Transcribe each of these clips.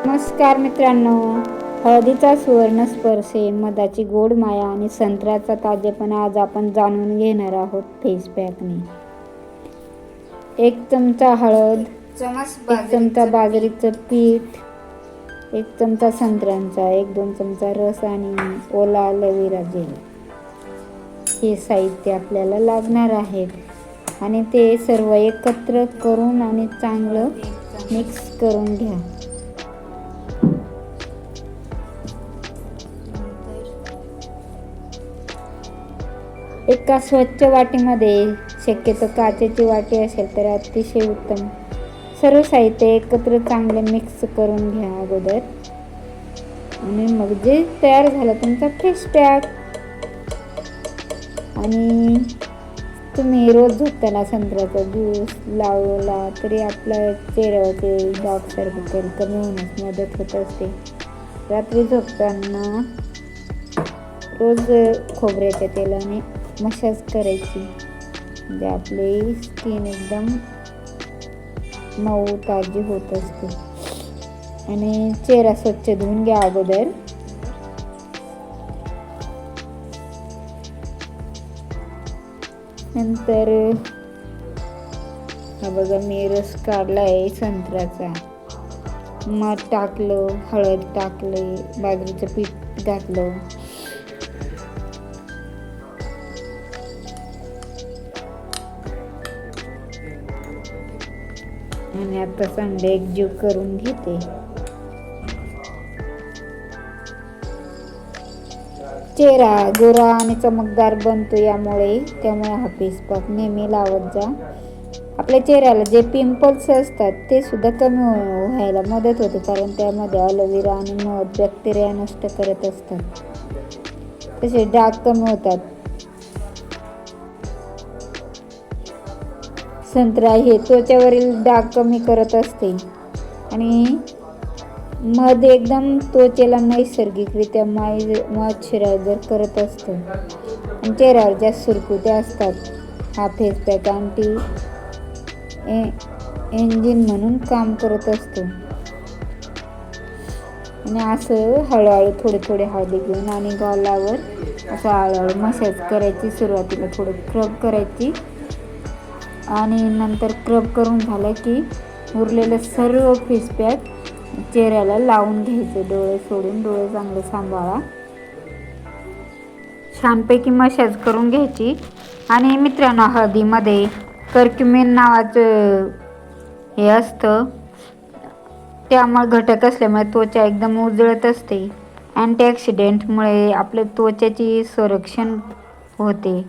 नमस्कार मित्रांनो, हळदीचा सुवर्ण स्पर्श, मधाची गोड माया आणि संत्र्याचा ताजेपणा आज आपण जाणून घेणार आहोत फेस पॅकने. 1 चमचा हळद, 1 चमचा बाजरीचं पीठ, 1 चमचा संत्र्यांचा, 1-2 चमचा रस आणि ओला ॲलोवेरा जेल हे साहित्य आपल्याला लागणार आहेत आणि ते सर्व एकत्र करून आणि चांगलं मिक्स करून घ्या. एका स्वच्छ वाटीमध्ये, शक्यतो काचेची वाटी असेल तर अतिशय उत्तम, सर्व साहित्य एकत्र चांगले मिक्स करून घ्या अगोदर. आणि मग जे तयार झालं तुमचा फेस पॅक. आणि तुम्ही रोज झोपताना संत्र्याचा ज्यूस लावला तरी आपल्या चेहऱ्यावरचे डार्क सर्कल कमी होण्यास मदत होत असते. रात्री झोपताना रोज खोबऱ्याच्या तेलाने मसाज करायची, म्हणजे आपली स्किन एकदम मऊ ताजी होत असते. आणि चेहरा स्वच्छ धुवून घ्या अगोदर. नंतर हा बघा, मी रस काढला आहे संत्र्याचा, मध टाकलं, हळद टाकले, बाजरीचं पीठ घातलं आणि आता चांगले एकजीव करून घेते. चेहरा गोरा आणि चमकदार बनतो त्यामुळे हा फेस पॅक नेहमी लावत जा. आपल्या चेहऱ्याला जे पिंपल्स असतात ते सुद्धा कमी व्हायला मदत होते, कारण त्यामध्ये ॲलोवेरा आणि मध बॅक्टेरिया नष्ट करत असतात. तसे डाग कमी होतात. संत्रा हे त्वचेवरील डाग कमी करत असते आणि मध एकदम त्वचेला नैसर्गिकरित्या मॉइश्चरायझर करत असतं आणि चेहऱ्यावर ज्या सुरकुत्या असतात हा फेस पॅक अँटी एजिंग म्हणून काम करत असतो. आणि असं हळूहळू थोडे हळदी घेऊन आणि गालावर असं हळूहळू मसाज करायची. सुरुवातीला थोडं स्क्रब करायची आणि नंतर स्क्रब करून झालं की उरलेलं सर्व फेस पॅक चेहऱ्याला लावून घ्यायचं. डोळे सोडून, डोळे चांगले सांभाळा. छानपैकी मसाज करून घ्यायची. आणि मित्रांनो, हळदीमध्ये कर्क्युमिन नावाचं हे असतं, त्यामुळे घटक असल्यामुळे त्वचा एकदम उजळत असते. अँटीऑक्सिडंटमुळे आपल्या त्वचेची संरक्षण होते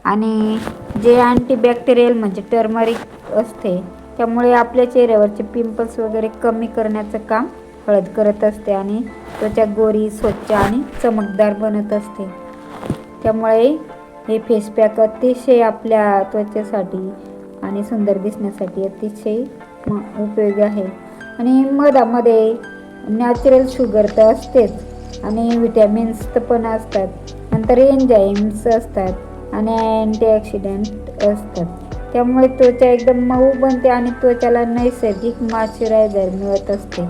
आणि जे अँटीबॅक्टेरियल म्हणजे टर्मरिक असते त्यामुळे आपल्या चेहऱ्यावरचे पिंपल्स वगैरे कमी करण्याचं काम हळद करत असते आणि त्वचा गोरी, स्वच्छ आणि चमकदार बनत असते. त्यामुळे हे फेस पॅक अतिशय आपल्या त्वचेसाठी आणि सुंदर दिसण्यासाठी अतिशय उपयोगी आहे. आणि मधामध्ये नॅचरल शुगर तर असतेच आणि विटॅमिन्स पण असतात, नंतर एन्झाईम्स असतात आणि अँटीऑक्सिडंट असतात. त्यामुळे त्वचा एकदम मऊ बनते आणि त्वचाला नैसर्गिक मॉइश्चरायझर मिळत असते.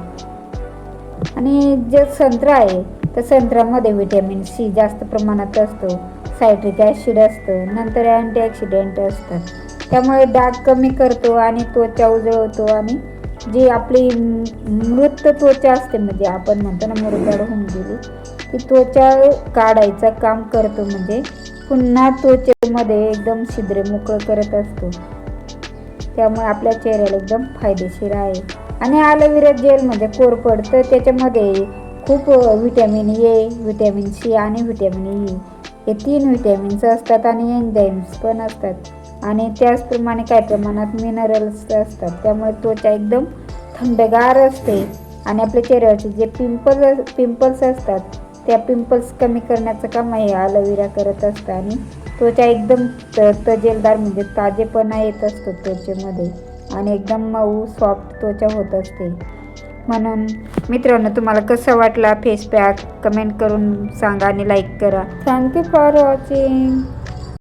आणि जे संत्रा आहे तर संत्र्यामध्ये व्हिटॅमिन सी जास्त प्रमाणात असतो, सायट्रिक ॲसिड असतं, नंतर अँटीऑक्सिडंट असतात. त्यामुळे डाग कमी करतो आणि त्वचा उजळवतो आणि जी आपली मृत त्वचा असते, म्हणजे आपण म्हणतो ना मुरदाड होऊन गेली, ती त्वचा काढायचं काम करतो, म्हणजे पुन्हा त्वचेमध्ये एकदम छिद्रे मोकळं करत असतो. त्यामुळे आपल्या चेहऱ्याला एकदम फायदेशीर आहे. आणि ॲलोवेरा जेल म्हणजे कोरफड, तर त्याच्यामध्ये खूप व्हिटॅमिन ए, व्हिटॅमिन सी आणि व्हिटॅमिन ई हे 3 व्हिटॅमिन्स असतात आणि एन्झाईम्स पण असतात आणि त्याचप्रमाणे काही प्रमाणात मिनरल्स असतात. त्यामुळे त्वचा एकदम थंडगार असते आणि आपल्या चेहऱ्यावरचे जे पिंपल्स असतात त्या पिंपल्स कमी करण्याचं काम हे ॲलोवेरा करत असतं आणि त्वचा एकदम तजेलदार म्हणजे ताजेपणा येत असतो त्वचेमध्ये आणि एकदम मऊ सॉफ्ट त्वचा होत असते. म्हणून मित्रांनो, तुम्हाला कसं वाटला फेस पॅक कमेंट करून सांगा आणि लाईक करा. Thank you for watching.